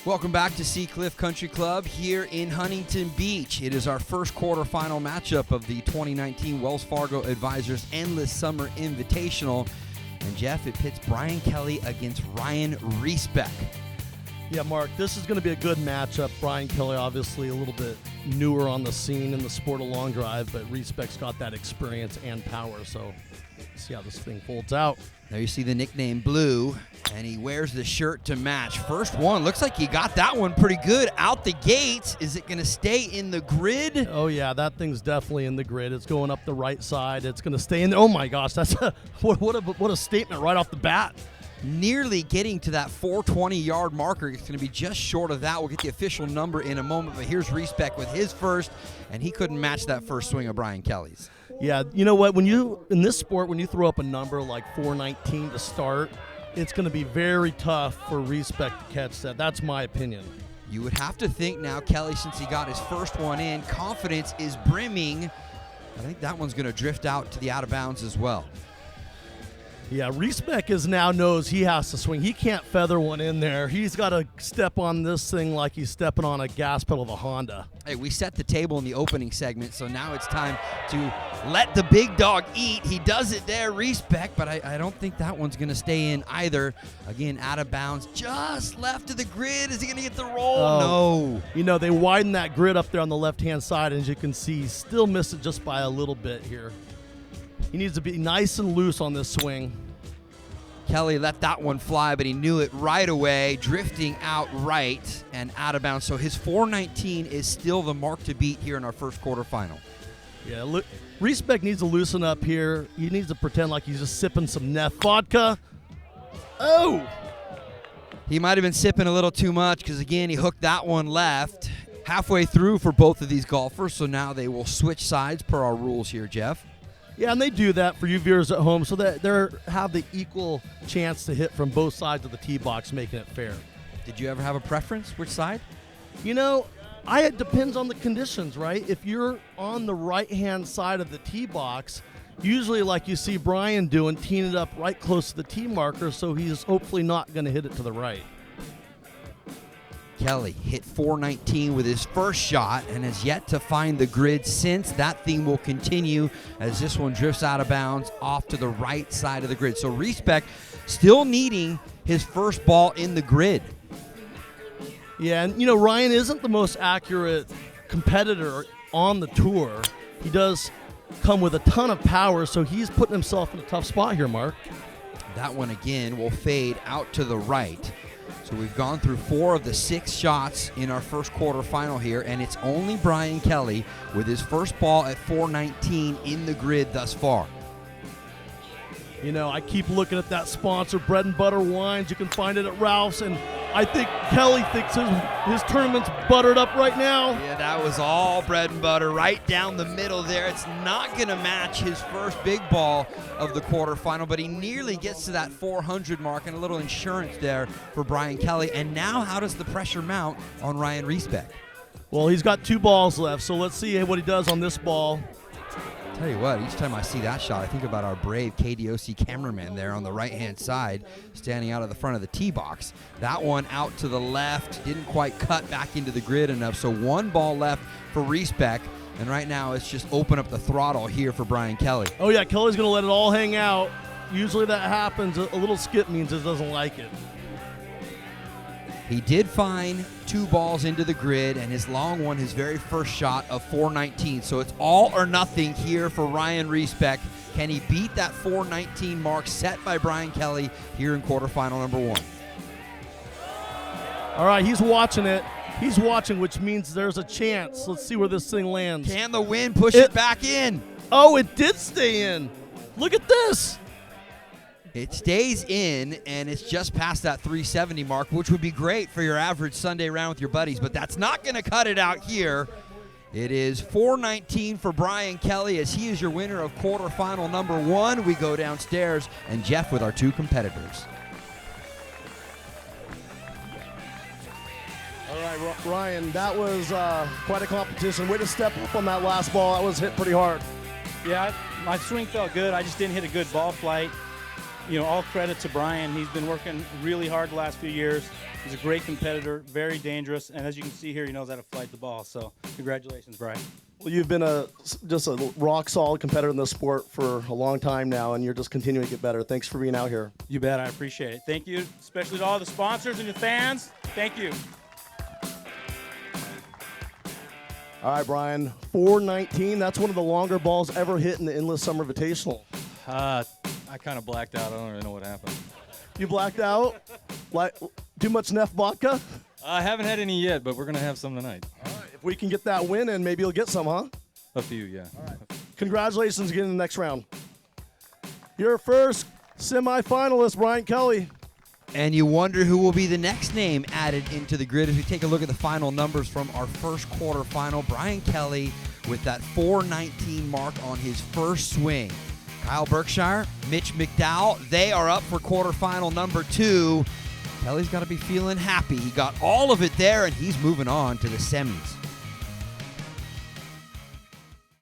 Welcome back to Seacliff Country Club here in Huntington Beach. It is our first quarterfinal matchup of the 2019 Wells Fargo Advisors Endless Summer Invitational. And Jeff, it pits Brian Kelly against Ryan Riesbeck. Yeah, Mark, this is going to be a good matchup. Brian Kelly, obviously a little bit newer on the scene in the sport of long drive, but Riesbeck's got that experience and power, so let's see how this thing folds out. There you see the nickname Blue, and he wears the shirt to match. First one, looks like he got that one pretty good out the gates. Is it going to stay in the grid? Oh, yeah, that thing's definitely in the grid. It's going up the right side. It's going to stay in there. Oh, my gosh, that's what a statement right off the bat. Nearly getting to that 420-yard marker. It's going to be just short of that. We'll get the official number in a moment, but here's Riesbeck with his first, and he couldn't match that first swing of Brian Kelly's. Yeah, you know what? In this sport, when you throw up a number like 419 to start, it's going to be very tough for Riesbeck to catch that. That's my opinion. You would have to think now, Kelly, since he got his first one in, confidence is brimming. I think that one's going to drift out to the out of bounds as well. Yeah, Riesbeck now knows he has to swing. He can't feather one in there. He's got to step on this thing like he's stepping on a gas pedal of a Honda. Hey, we set the table in the opening segment, so now it's time to let the big dog eat. He does it there, Riesbeck, but I don't think that one's going to stay in either. Again, out of bounds, just left of the grid. Is he going to get the roll? No. You know, they widen that grid up there on the left-hand side, and as you can see, he still missed it just by a little bit here. He needs to be nice and loose on this swing. Kelly let that one fly, but he knew it right away, drifting out right and out of bounds. So his 419 is still the mark to beat here in our first quarterfinal. Yeah, look, Riesbeck needs to loosen up here. He needs to pretend like he's just sipping some Neff vodka. Oh! He might have been sipping a little too much because, again, he hooked that one left halfway through for both of these golfers. So now they will switch sides per our rules here, Jeff. Yeah, and they do that for you viewers at home so that they have the equal chance to hit from both sides of the tee box, making it fair. Did you ever have a preference? Which side? You know, it depends on the conditions, right? If you're on the right-hand side of the tee box, usually like you see Brian doing, teeing it up right close to the tee marker, so he's hopefully not going to hit it to the right. Kelly hit 419 with his first shot and has yet to find the grid since. That theme will continue as this one drifts out of bounds off to the right side of the grid. So Riesbeck still needing his first ball in the grid. Yeah, and you know, Ryan isn't the most accurate competitor on the tour. He does come with a ton of power, so he's putting himself in a tough spot here, Mark. That one again will fade out to the right. So we've gone through 4 of the 6 shots in our first quarterfinal here, and it's only Brian Kelly with his first ball at 419 in the grid thus far. You know, I keep looking at that sponsor, Bread and Butter Wines. You can find it at Ralph's, and I think Kelly thinks his tournament's buttered up right now. Yeah, that was all bread and butter right down the middle there. It's not going to match his first big ball of the quarterfinal, but he nearly gets to that 400 mark, and a little insurance there for Brian Kelly. And now how does the pressure mount on Ryan Riesbeck? Well, he's got 2 balls left, so let's see what he does on this ball. Tell you what, each time I see that shot, I think about our brave KDOC cameraman there on the right-hand side, standing out of the front of the tee box. That one out to the left, didn't quite cut back into the grid enough, so 1 ball left for Riesbeck, and right now it's just open up the throttle here for Brian Kelly. Oh, yeah, Kelly's going to let it all hang out. Usually that happens. A little skip means it doesn't like it. He did find 2 balls into the grid, and his long one, his very first shot of 419. So it's all or nothing here for Ryan Riesbeck. Can he beat that 419 mark set by Brian Kelly here in quarterfinal number 1? All right, he's watching it. He's watching, which means there's a chance. Let's see where this thing lands. Can the wind push it back in? Oh, it did stay in. Look at this. It stays in, and it's just past that 370 mark, which would be great for your average Sunday round with your buddies, but that's not going to cut it out here. It is 419 for Brian Kelly as he is your winner of quarterfinal number 1. We go downstairs, and Jeff with our 2 competitors. All right, Ryan, that was quite a competition. Way to step up on that last ball. That was hit pretty hard. Yeah, my swing felt good. I just didn't hit a good ball flight. You know, all credit to Brian. He's been working really hard the last few years. He's a great competitor, very dangerous, and as you can see here, he knows how to fight the ball. So congratulations, Brian. Well, you've been just a rock-solid competitor in this sport for a long time now, and you're just continuing to get better. Thanks for being out here. You bet. I appreciate it. Thank you, especially to all the sponsors and the fans. Thank you. All right, Brian, 419. That's one of the longer balls ever hit in the Endless Summer Invitational. I kind of blacked out. I don't really know what happened. You blacked out? Like too much Neff vodka? I haven't had any yet, but we're going to have some tonight. All right, if we can get that win in, maybe you'll get some, huh? A few, yeah. All right. Congratulations again in the next round. Your first semifinalist, Brian Kelly. And you wonder who will be the next name added into the grid as we take a look at the final numbers from our first quarterfinal. Brian Kelly with that 419 mark on his first swing. Kyle Berkshire, Mitch McDowell, they are up for quarterfinal number 2. Kelly's got to be feeling happy. He got all of it there, and he's moving on to the semis.